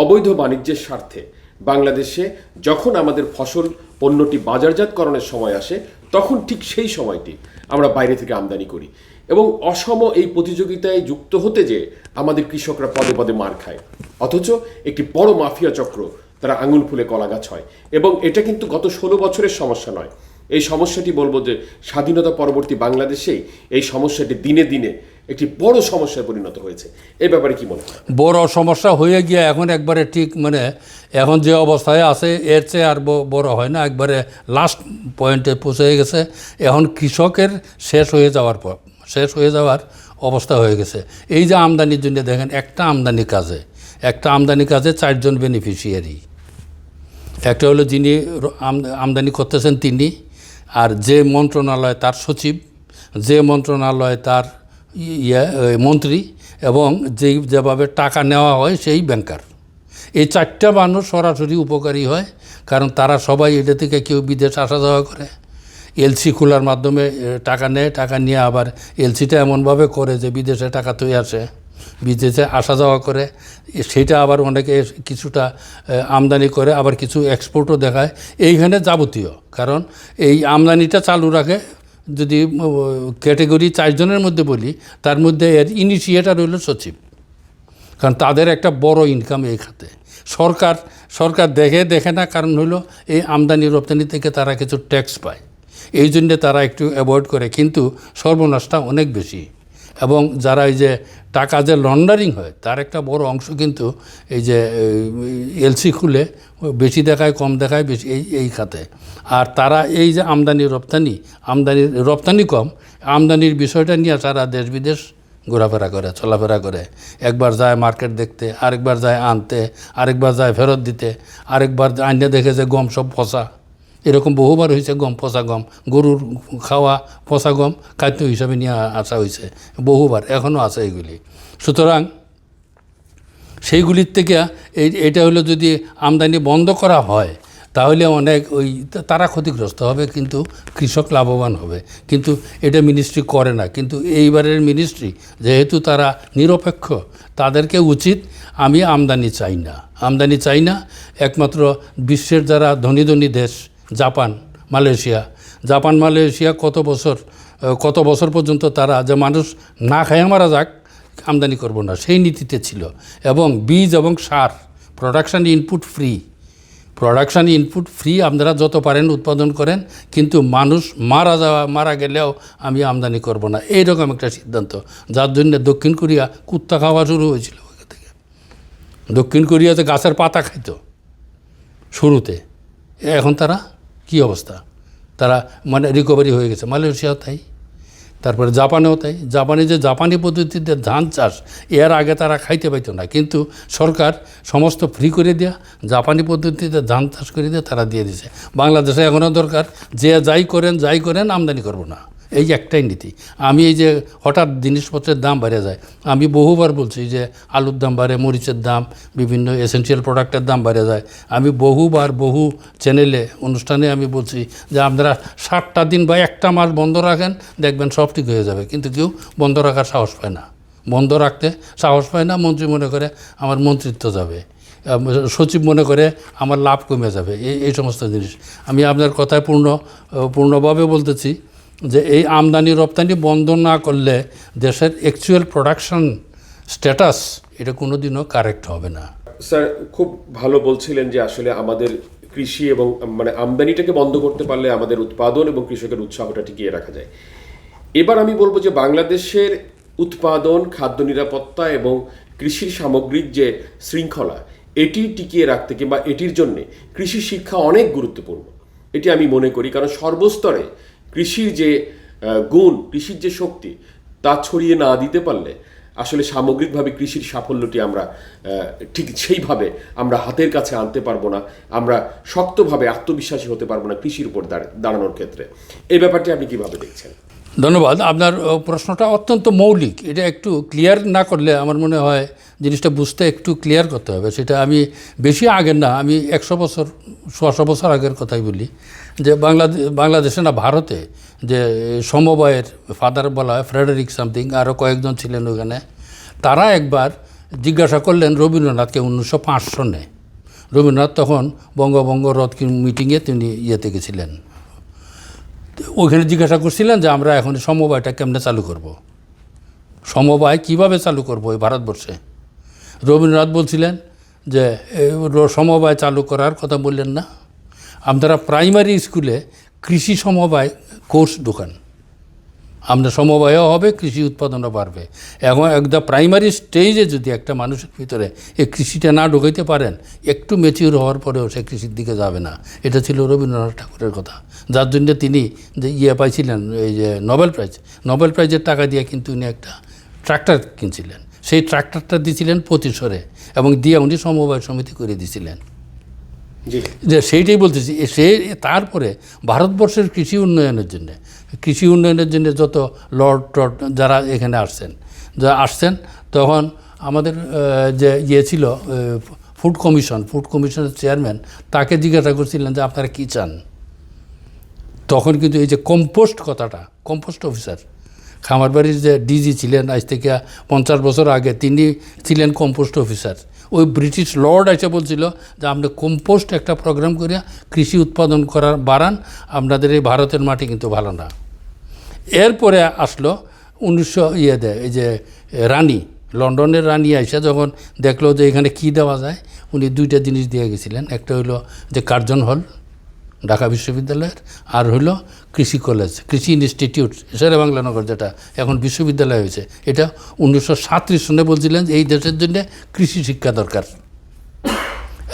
অবৈধ বাণিজ্যের স্বার্থে বাংলাদেশে যখন আমাদের ফসল পণ্যটি বাজারজাতকরণের সময় আসে, তখন ঠিক সেই সময়টি আমরা বাইরে থেকে আমদানি করি। এবং অসম এই প্রতিযোগিতায় যুক্ত হতে যে আমাদের কৃষকরা পদে পদে মার খায়, অথচ একটি বড় মাফিয়া চক্র তারা আঙুল ফুলে কলা গাছ হয়। এবং এটা কিন্তু গত 16 বছরের সমস্যা নয়, এই সমস্যাটি বলবো যে স্বাধীনতা পরবর্তী বাংলাদেশেই এই সমস্যাটি দিনে দিনে একটি বড় সমস্যায় পরিণত হয়েছে। এই ব্যাপারে কি মনে হয়? বড় সমস্যা হয়ে গিয়ে এখন একবারে ঠিক মানে এখন যে অবস্থায় আছে এর চেয়ে আর বড় হয় না, একবারে লাস্ট পয়েন্টে পৌঁছে গেছে। এখন কৃষকের শেষ হয়ে যাওয়ার অবস্থা হয়ে গেছে। এই যে আমদানির জন্য দেখেন, একটা আমদানি কাজে 4 জন বেনিফিশিয়ারি। একটা হলো যিনি আমদানি করতেছেন তিনি, আর যে মন্ত্রণালয় তার সচিব, যে মন্ত্রণালয় তার মন্ত্রী, এবং যেভাবে টাকা নেওয়া হয় সেই ব্যাংকার। এই 4টা মানুষ সরাসরি উপকারী হয়, কারণ তারা সবাই এটা থেকে কেউ বিদেশ আসা যাওয়া করে, এলসি খোলার মাধ্যমে টাকা নেয়, টাকা নিয়ে আবার এলসিটা এমনভাবে করে যে বিদেশে টাকা তৈরি আসে, বিদেশে আসা যাওয়া করে। সেটা আবার অনেকে কিছুটা আমদানি করে, আবার কিছু এক্সপোর্টও দেখায়। এইখানে যাবতীয়, কারণ এই আমদানিটা চালু রাখে। যদি ক্যাটেগরি 4 জনের মধ্যে বলি, তার মধ্যে এর ইনিশিয়েটার হইল সচিব, কারণ তাদের একটা বড় ইনকাম এই খাতে। সরকার দেখে না, কারণ হলো এই আমদানি রপ্তানি থেকে তারা কিছু ট্যাক্স পায়, এই জন্যে তারা একটু অ্যাভয়েড করে, কিন্তু সর্বনাশটা অনেক বেশি। এবং যারা এই যে টাকা যে লন্ডারিং হয় তার একটা বড় অংশ কিন্তু এই যে এলসি খুলে বেশি দেখায়, কম দেখায়, বেশি এই খাতে। আর তারা এই যে রপ্তানি কম, আমদানির বিষয়টা নিয়ে তারা দেশ বিদেশ চলাফেরা করে। একবার যায় মার্কেট দেখতে, আরেকবার যায় আনতে, আরেকবার যায় ফেরত দিতে, আরেকবার আইনে দেখে যে গম সব পচা। এরকম বহুবার হয়েছে, পচা গম, গরুর খাওয়া পচা গম খাদ্য হিসাবে নিয়ে আসা হয়েছে বহুবার, এখনও আছে এগুলি। সুতরাং সেইগুলির থেকে এটা হলো যদি আমদানি বন্ধ করা হয় তাহলে অনেক তারা ক্ষতিগ্রস্ত হবে, কিন্তু কৃষক লাভবান হবে। কিন্তু এটা মিনিস্ট্রি করে না। কিন্তু এইবারের মিনিস্ট্রি যেহেতু তারা নিরপেক্ষ, তাদেরকে উচিত আমি আমদানি চাই না। একমাত্র বিশ্বের যারা ধনী দেশ, জাপান মালয়েশিয়া কত বছর পর্যন্ত তারা যে মানুষ না খায় মারা যাক, আমদানি করব না সেই নীতিতে ছিল। এবং বীজ এবং সার প্রোডাকশান ইনপুট ফ্রি আপনারা যত পারেন উৎপাদন করেন, কিন্তু মানুষ মারা গেলেও আমি আমদানি করব না, এইরকম একটা সিদ্ধান্ত। যার জন্য দক্ষিণ কোরিয়া কুত্তা খাওয়া শুরু হয়েছিল। ওখান থেকে দক্ষিণ কোরিয়াতে গাছের পাতা খাইতো শুরুতে, এখন তারা কি অবস্থা, তারা মানে রিকভারি হয়ে গেছে। মালয়েশিয়াও তাই, তারপরে জাপানেও তাই। জাপানি পদ্ধতিতে ধান চাষ এর আগে তারা খাইতে পাইতো না, কিন্তু সরকার সমস্ত ফ্রি করে দেয়া, জাপানি পদ্ধতিতে ধান চাষ করে দিয়ে তারা দিয়ে দিছে। বাংলাদেশে এখনও দরকার যে যাই করেন আমদানি করব না, এই একটাই নীতি। আমি এই যে হঠাৎ জিনিসপত্রের দাম বেড়ে যায়, আমি বহুবার বলছি যে আলুর দাম বাড়ে, মরিচের দাম, বিভিন্ন এসেনশিয়াল প্রোডাক্টের দাম বেড়ে যায়। আমি বহু চ্যানেলে অনুষ্ঠানে আমি বলছি যে আপনারা 7টা দিন বা 1টা মাস বন্ধ রাখেন, দেখবেন সব ঠিক হয়ে যাবে। কিন্তু কেউ বন্ধ রাখার সাহস পায় না, মন্ত্রী মনে করে আমার মন্ত্রিত্ব যাবে, সচিব মনে করে আমার লাভ কমে যাবে, এই সমস্ত জিনিস। আমি আপনার কথায় পূর্ণভাবে বলতেছি যে এই আমদানি রপ্তানি বন্ধ না করলে দেশের অ্যাকচুয়াল প্রোডাকশন স্ট্যাটাস এটা কোনো দিনও কারেক্ট হবে না। স্যার খুব ভালো বলছিলেন যে আসলে আমাদের কৃষি এবং মানে আমদানিটাকে বন্ধ করতে পারলে আমাদের উৎপাদন এবং কৃষকের উৎসাহটা টিকিয়ে রাখা যায়। এবার আমি বলবো যে বাংলাদেশের উৎপাদন, খাদ্য নিরাপত্তা এবং কৃষির সামগ্রিক যে শৃঙ্খলা, এটি টিকিয়ে রাখতে কিংবা এটির জন্যে কৃষি শিক্ষা অনেক গুরুত্বপূর্ণ, এটি আমি মনে করি। কারণ সর্বস্তরে কৃষির যে গুণ, কৃষির যে শক্তি, তা ছড়িয়ে না দিতে পারলে আসলে সামগ্রিকভাবে কৃষির সাফল্যটি আমরা ঠিক সেইভাবে আমরা হাতের কাছে আনতে পারবো না, আমরা শক্তভাবে আত্মবিশ্বাসী হতে পারবো না কৃষির উপর দাঁড়ানোর ক্ষেত্রে। এই ব্যাপারটি আপনি কিভাবে দেখছেন? ধন্যবাদ। আপনার প্রশ্নটা অত্যন্ত মৌলিক। এটা একটু ক্লিয়ার না করলে আমার মনে হয় জিনিসটা বুঝতে একটু ক্লিয়ার করতে হবে। সেটা আমি বেশি আগের না, আমি 100 বছর আগের কথাই বলি। যে বাংলাদেশে না, ভারতে যে সমবায়ের ফাদার বলা হয় ফ্রেডারিক সামথিং, আরও কয়েকজন ছিলেন ওখানে। তারা একবার জিজ্ঞাসা করলেন রবীন্দ্রনাথকে 1905 সনে। রবীন্দ্রনাথ তখন বঙ্গভঙ্গ রথ মিটিংয়ে তিনি ইয়েতে গেছিলেন, ওইখানে জিজ্ঞাসা করছিলেন যে আমরা এখন সমবায়টা কেমনে চালু করব। সমবায় কিভাবে চালু করবো এই ভারতবর্ষে। রবীন্দ্রনাথ বলছিলেন যে সমবায় চালু করার কথা বললেন না, আপনারা প্রাইমারি স্কুলে কৃষি সমবায় কোর্স ঢোকান, আপনার সমবায়ও হবে, কৃষি উৎপাদনও বাড়বে। এখন একদম প্রাইমারি স্টেজে যদি একটা মানুষের ভিতরে এই কৃষিটা না ঢোকাইতে পারেন, একটু ম্যাচিউর হওয়ার পরেও সে কৃষির দিকে যাবে না। এটা ছিল রবীন্দ্রনাথ ঠাকুরের কথা, যার জন্য তিনি যে পাইছিলেন এই যে নোবেল প্রাইজের টাকা দিয়ে কিন্তু উনি একটা ট্রাক্টর কিনছিলেন। সেই ট্রাক্টরটা দিয়েছিলেন প্রতিশরে এবং দিয়ে উনি সমবায় সমিতি করে দিয়েছিলেন। যে সেইটাই বলতেছি, সে তারপরে ভারতবর্ষের কৃষি উন্নয়নের জন্য যত লর্ড টর্ড যারা এখানে আসছেন তখন আমাদের যে ছিল ফুড কমিশনের চেয়ারম্যান, তাকে জিজ্ঞাসা করছিলেন যে আপনারা কী চান। তখন কিন্তু এই যে কম্পোস্ট অফিসার, খামারবাড়ির যে ডিজি ছিলেন আজ থেকে 50 বছর আগে, তিনি ছিলেন কম্পোস্ট অফিসার। ওই ব্রিটিশ লর্ড এসে বলছিল যে আপনি কম্পোস্ট একটা প্রোগ্রাম করে কৃষি উৎপাদন বাড়ান, আপনাদের এই ভারতের মাটি কিন্তু ভালো না। এরপরে আসলো 1900 এই যে লন্ডনের রানী আইসা যখন দেখলো যে এখানে কি দেওয়া যায়, উনি 2টা জিনিস দিয়ে গেছিলেন। একটা হলো যে কার্জন হল ঢাকা বিশ্ববিদ্যালয়ের, আর হলো কৃষি ইনস্টিটিউট শেরেবাংলানগর, যেটা এখন বিশ্ববিদ্যালয় হয়েছে। এটা 1937 সনে বলছিলেন যে এই দেশের জন্য কৃষি শিক্ষা দরকার,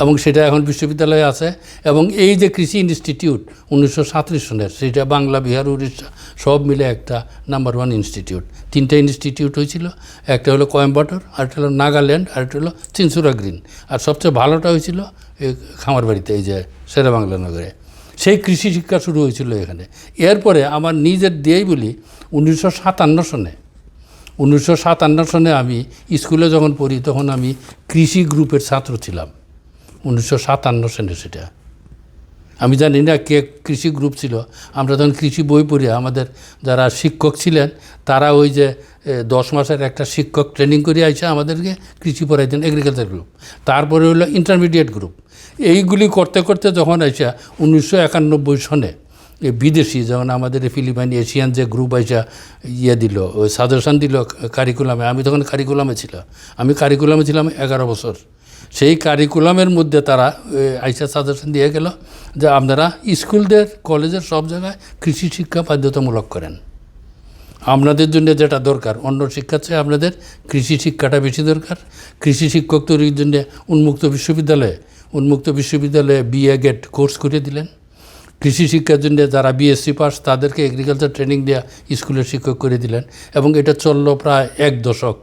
এবং সেটা এখন বিশ্ববিদ্যালয়ে আছে। এবং এই যে কৃষি ইনস্টিটিউট 1937 সনের, সেটা বাংলা, বিহার, উড়িষ্যা সব মিলে একটা নাম্বার 1 ইনস্টিটিউট। 3টা ইনস্টিটিউট হয়েছিল, একটা হলো কোয়েম্বাটোর, আরেকটা হলো নাগাল্যান্ড, আরেকটা হলো চিনসুরা গ্রিন, আর সবচেয়ে ভালোটা হয়েছিল এই খামারবাড়িতে, এই যে শেরেবাংলানগরে। সেই কৃষি শিক্ষা শুরু হয়েছিল এখানে। এরপরে আমার নিজের দিয়েই বলি, 1957 সনে আমি স্কুলে যখন পড়ি তখন আমি কৃষি গ্রুপের ছাত্র ছিলাম। 1957 সনে সেটা আমি জানি না কে কৃষি গ্রুপ ছিল। আমরা তখন কৃষি বই পড়ি, আমাদের যারা শিক্ষক ছিলেন তারা ওই যে 10 মাসের একটা শিক্ষক ট্রেনিং করে আইসা আমাদেরকে কৃষি পড়াইতেন, এগ্রিকালচার গ্রুপ। তারপরে হলো ইন্টারমিডিয়েট গ্রুপ। এইগুলি করতে করতে যখন আইসা 1991 সনে বিদেশি, যখন আমাদের ফিলিপাইন এশিয়ান যে গ্রুপ আইসা দিল, ওই সাজেশন দিল কারিকুলামে, আমি তখন কারিকুলামে ছিলাম 11 বছর। সেই কারিকুলামের মধ্যে তারা আইসা সাজেশন দিয়ে গেল যে আপনারা স্কুলদের, কলেজের সব জায়গায় কৃষি শিক্ষা বাধ্যতামূলক করেন। আপনাদের জন্য যেটা দরকার, অন্য শিক্ষার চেয়ে আপনাদের কৃষি শিক্ষাটা বেশি দরকার। কৃষি শিক্ষক তৈরির জন্য উন্মুক্ত বিশ্ববিদ্যালয়ে BA গেট কোর্স করে দিলেন। কৃষি শিক্ষার জন্য যারা BSc পাস তাদেরকে এগ্রিকালচার ট্রেনিং দেওয়া স্কুলের শিক্ষক করে দিলেন, এবং এটা চললো প্রায় 1 দশক।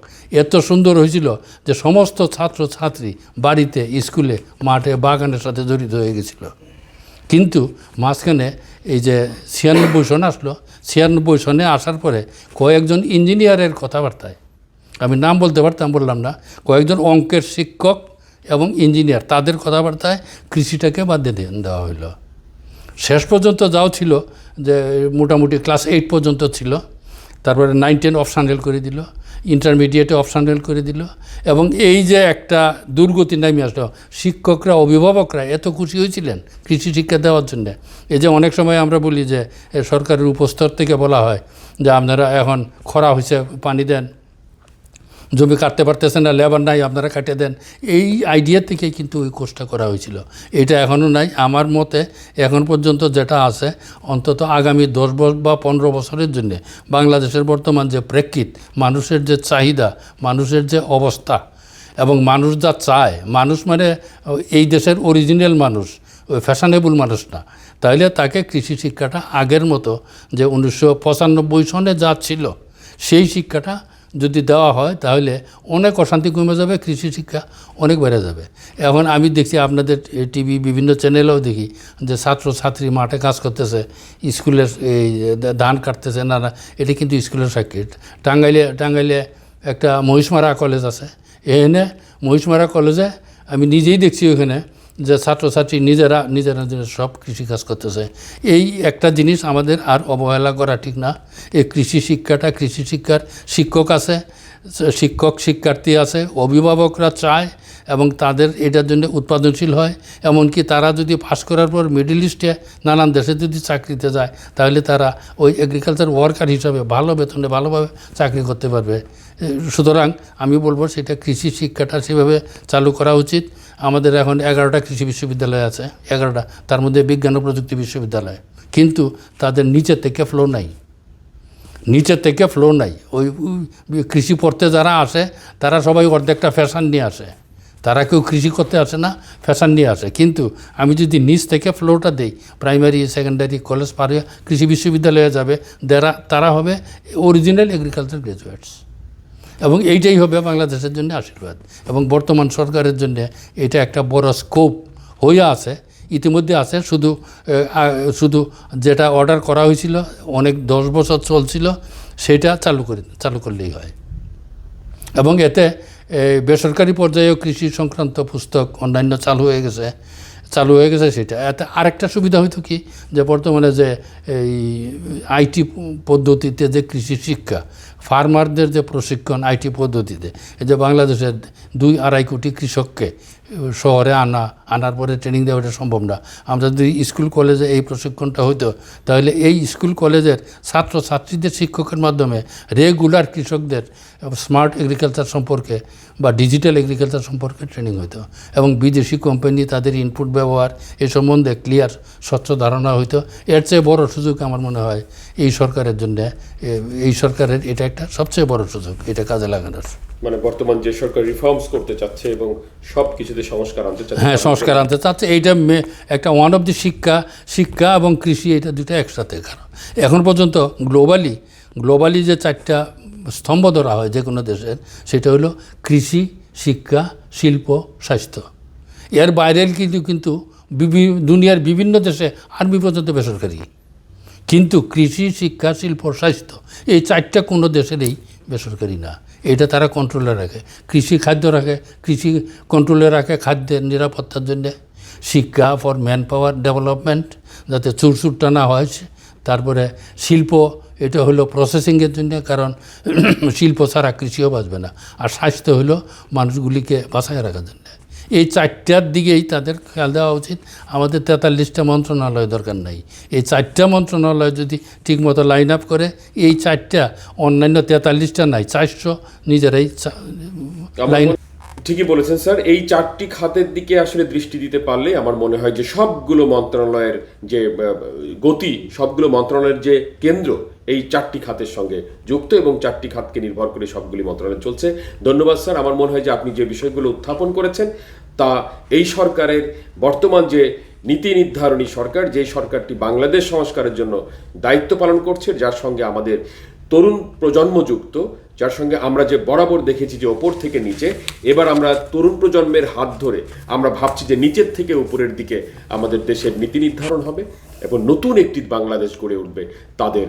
এত সুন্দর হয়েছিল যে সমস্ত ছাত্রছাত্রী বাড়িতে, স্কুলে, মাঠে, বাগানের সাথে জড়িত হয়ে গেছিল। কিন্তু মাঝখানে এই যে 96 সন আসলো, 96 সনে আসার পরে কয়েকজন ইঞ্জিনিয়ারের কথাবার্তায়, আমি নাম বলতে পারতাম, বললাম না, কয়েকজন অঙ্কের শিক্ষক এবং ইঞ্জিনিয়ার, তাদের কথাবার্তায় কৃষিটাকে বাদ দিয়ে দেওয়া হইল। শেষ পর্যন্ত যাও ছিল যে মোটামুটি ক্লাস 8 পর্যন্ত ছিল, তারপরে 9, 10 অপশনাল করে দিল, ইন্টারমিডিয়েটে অপশনাল করে দিল। এবং এই যে একটা দুর্গতি নামে আসলো, শিক্ষকরা, অভিভাবকরা এত খুশি হয়েছিলেন কৃষি শিক্ষা দেওয়ার জন্য। এই যে অনেক সময় আমরা বলি যে সরকারের উপস্তর থেকে বলা হয় যে আপনারা এখন খরা হয়েছে, পানি দেন, জমি কাটতে পারতেছেন না, লেবার নাই, আপনারা কাটিয়ে দেন। এই আইডিয়া থেকেই কিন্তু ওই কোর্সটা করা হয়েছিল। এটা এখনও নাই। আমার মতে এখন পর্যন্ত যেটা আছে, অন্তত আগামী 10 বা 15 বছরের জন্যে বাংলাদেশের বর্তমান যে প্রেক্ষিত, মানুষের যে চাহিদা, মানুষের যে অবস্থা, এবং মানুষ যা চায়, মানুষ মানে এই দেশের অরিজিনাল মানুষ, ওই ফ্যাশনেবল মানুষ না, তাইলে তাকে কৃষি শিক্ষাটা আগের মতো যে 1995 সনে যা ছিল সেই শিক্ষাটা যদি দেওয়া হয় তাহলে অনেক অশান্তি কমে যাবে, কৃষি শিক্ষা অনেক বেড়ে যাবে। এখন আমি দেখছি আপনাদের টিভি বিভিন্ন চ্যানেলেও দেখি যে ছাত্রছাত্রী মাঠে কাজ করতেছে, স্কুলের এই ধান কাটতেছে, না এটা কিন্তু স্কুলের সার্কিট। টাঙ্গাইলে একটা মহিষমারা কলেজ আছে, এখানে মহিষমারা কলেজে আমি নিজেই দেখছি ওখানে যে ছাত্রছাত্রী নিজেরা সব কৃষিকাজ করতেছে। এই একটা জিনিস আমাদের আর অবহেলা করা ঠিক না। এই কৃষি শিক্ষার শিক্ষক আছে, শিক্ষার্থী আছে, অভিভাবকরা চায় এবং তাদের এটার জন্য উৎপাদনশীল হয়। এমনকি তারা যদি পাস করার পর মিডল ইস্টে নানান দেশে যদি চাকরিতে যায় তাহলে তারা ওই এগ্রিকালচার ওয়ার্কার হিসাবে ভালো বেতনে ভালোভাবে চাকরি করতে পারবে। সুতরাং আমি বলবো সেটা কৃষি শিক্ষাটা সেভাবে চালু করা উচিত। আমাদের এখন 11টা কৃষি বিশ্ববিদ্যালয় আছে, 11টা, তার মধ্যে বিজ্ঞান ও প্রযুক্তি বিশ্ববিদ্যালয়, কিন্তু তাদের নিচের থেকে ফ্লো নাই, নিচের থেকে ফ্লো নাই। ওই কৃষি পড়তে যারা আসে তারা সবাই অর্ধেকটা ফ্যাশন নিয়ে আসে, তারা কেউ কৃষি করতে আসে না, ফ্যাশন নিয়ে আসে। কিন্তু আমি যদি নিচ থেকে ফ্লোটা দেই, প্রাইমারি সেকেন্ডারি কলেজ পার হয়ে কৃষি বিশ্ববিদ্যালয়ে যাবে, তারা হবে অরিজিনাল এগ্রিকালচার গ্র্যাজুয়েটস, এবং এইটাই হবে বাংলাদেশের জন্য আশীর্বাদ। এবং বর্তমান সরকারের জন্য এটা একটা বড় স্কোপ হয়ে আছে, ইতিমধ্যে আছে। শুধু যেটা অর্ডার করা হয়েছিল অনেক 10 বছর চলছিল, সেটা চালু করলেই হয়। এবং এতে বেসরকারি পর্যায়েও কৃষি সংক্রান্ত পুস্তক অন্যান্য চালু হয়ে গেছে সেটা। এতে আরেকটা সুবিধা হইতো কি, যে বর্তমানে যে এই আইটি পদ্ধতিতে যে কৃষি শিক্ষা, ফার্মারদের যে প্রশিক্ষণ আইটি পদ্ধতিতে, এই যে বাংলাদেশের 2-2.5 কোটি কৃষককে শহরে আনার পরে ট্রেনিং দেওয়া এটা সম্ভব না। আমরা যদি স্কুল কলেজে এই প্রশিক্ষণটা হইতো, তাহলে এই স্কুল কলেজের ছাত্রছাত্রীদের শিক্ষকের মাধ্যমে রেগুলার কৃষকদের স্মার্ট এগ্রিকালচার সম্পর্কে বা ডিজিটাল এগ্রিকালচার সম্পর্কে ট্রেনিং হইতো, এবং বিদেশি কোম্পানি তাদের ইনপুট ব্যবহার এ সম্বন্ধে ক্লিয়ার স্বচ্ছ ধারণা হইতো। এর চেয়ে বড় সুযোগ আমার মনে হয় এই সরকারের জন্য, এই সরকারের এটা একটা সবচেয়ে বড় সুযোগ, এটা কাজে লাগানোর। মানে বর্তমান যে সরকার রিফর্মস করতে চাচ্ছে এবং সব কিছুতে সংস্কার আনতে চাচ্ছে, হ্যাঁ, সংস্কার আনতে চাচ্ছে, এইটা একটা ওয়ান অফ দি শিক্ষা এবং কৃষি, এটা দুটো একসাথে। কারণ এখন পর্যন্ত গ্লোবালি যে 4টা স্তম্ভ ধরা হয় যে কোনো দেশের, সেটা হলো কৃষি, শিক্ষা, শিল্প, স্বাস্থ্য। এর বাইরের কিন্তু দুনিয়ার বিভিন্ন দেশে আর্মি পর্যন্ত বেসরকারি, কিন্তু কৃষি, শিক্ষা, শিল্প, স্বাস্থ্য এই 4টা কোনো দেশেরই বেসরকারি না। এটা তারা কন্ট্রোলে রাখে। কৃষি কন্ট্রোলে রাখে খাদ্যের নিরাপত্তার জন্যে, শিক্ষা ফর ম্যান পাওয়ার ডেভেলপমেন্ট, যাতে চুরচুরটা না হয়। তারপরে শিল্প, এটা হলো প্রসেসিংয়ের জন্য, কারণ শিল্প ছাড়া কৃষিও বাঁচবে না। আর স্বাস্থ্য হলো মানুষগুলিকে বাঁচায় রাখার জন্য। এই 4টার দিকেই তাদের খেয়াল দেওয়া উচিত। আমাদের 43টা মন্ত্রণালয় দরকার নাই। এই 4টা মন্ত্রণালয় যদি ঠিকমতো লাইন আপ করে, এই 4টা, অন্যান্য 43টা নাই, 400 নিজেরাই লাইন। ঠিকই বলেছেন স্যার। এই 4টি খাতের দিকে আসলে দৃষ্টি দিতে পারলে আমার মনে হয় যে সবগুলো মন্ত্রণালয়ের যে গতি, সবগুলো মন্ত্রণালয়ের যে কেন্দ্র এই 4টি খাতের সঙ্গে যুক্ত, এবং 4টি খাতকে নির্ভর করে সবগুলি মন্ত্রণালয় চলছে। ধন্যবাদ স্যার। আমার মনে হয় যে আপনি যে বিষয়গুলো উত্থাপন করেছেন তা এই সরকারের বর্তমান যে নীতি নির্ধারণী সরকার, যে সরকারটি বাংলাদেশ সংস্কারের জন্য দায়িত্ব পালন করছে, যার সঙ্গে আমাদের তরুণ প্রজন্ম যুক্ত, যার সঙ্গে আমরা যে বরাবর দেখেছি যে ওপর থেকে নিচে, এবার আমরা তরুণ প্রজন্মের হাত ধরে আমরা ভাবছি যে নিচের থেকে উপরের দিকে আমাদের দেশের নীতি নির্ধারণ হবে এবং নতুন একটি বাংলাদেশ গড়ে উঠবে তাদের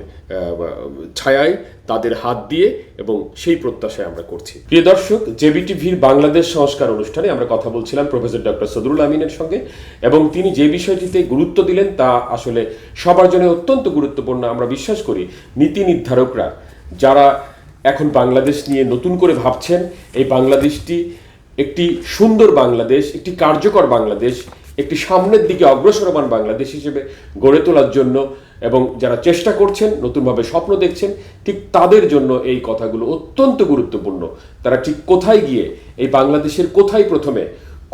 ছায়ায়, তাদের হাত দিয়ে, এবং সেই প্রত্যাশায় আমরা করছি। প্রিয় দর্শক, জেবিটিভির বাংলাদেশ সংস্কার অনুষ্ঠানে আমরা কথা বলছিলাম প্রফেসর ডক্টর সদরুল আমিনের সঙ্গে, এবং তিনি যে বিষয়টিতে গুরুত্ব দিলেন তা আসলে সবার জন্য অত্যন্ত গুরুত্বপূর্ণ। আমরা বিশ্বাস করি নীতি নির্ধারকরা যারা এখন বাংলাদেশ নিয়ে নতুন করে ভাবছেন, এই বাংলাদেশটি একটি সুন্দর বাংলাদেশ, একটি কার্যকর বাংলাদেশ, একটি সামনের দিকে অগ্রসরমান বাংলাদেশ হিসেবে গড়ে তোলার জন্য, এবং যারা চেষ্টা করছেন, নতুনভাবে স্বপ্ন দেখছেন, ঠিক তাদের জন্য এই কথাগুলো অত্যন্ত গুরুত্বপূর্ণ। তারা ঠিক কোথায় গিয়ে এই বাংলাদেশের কোথায় প্রথমে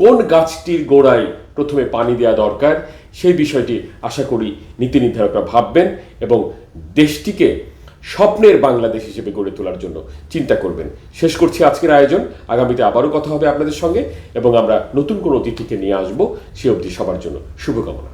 কোন গাছটির গোড়ায় প্রথমে পানি দেওয়া দরকার, সেই বিষয়টি আশা করি নীতি নির্ধারকরা ভাববেন এবং দেশটিকে স্বপ্নের বাংলাদেশ হিসেবে গড়ে তোলার জন্য চিন্তা করবেন। শেষ করছি আজকের আয়োজন। আগামীতে আবারও কথা হবে আপনাদের সঙ্গে, এবং আমরা নতুন কোনো অতিথিকে নিয়ে আসবো। সে অবধি সবার জন্য শুভকামনা।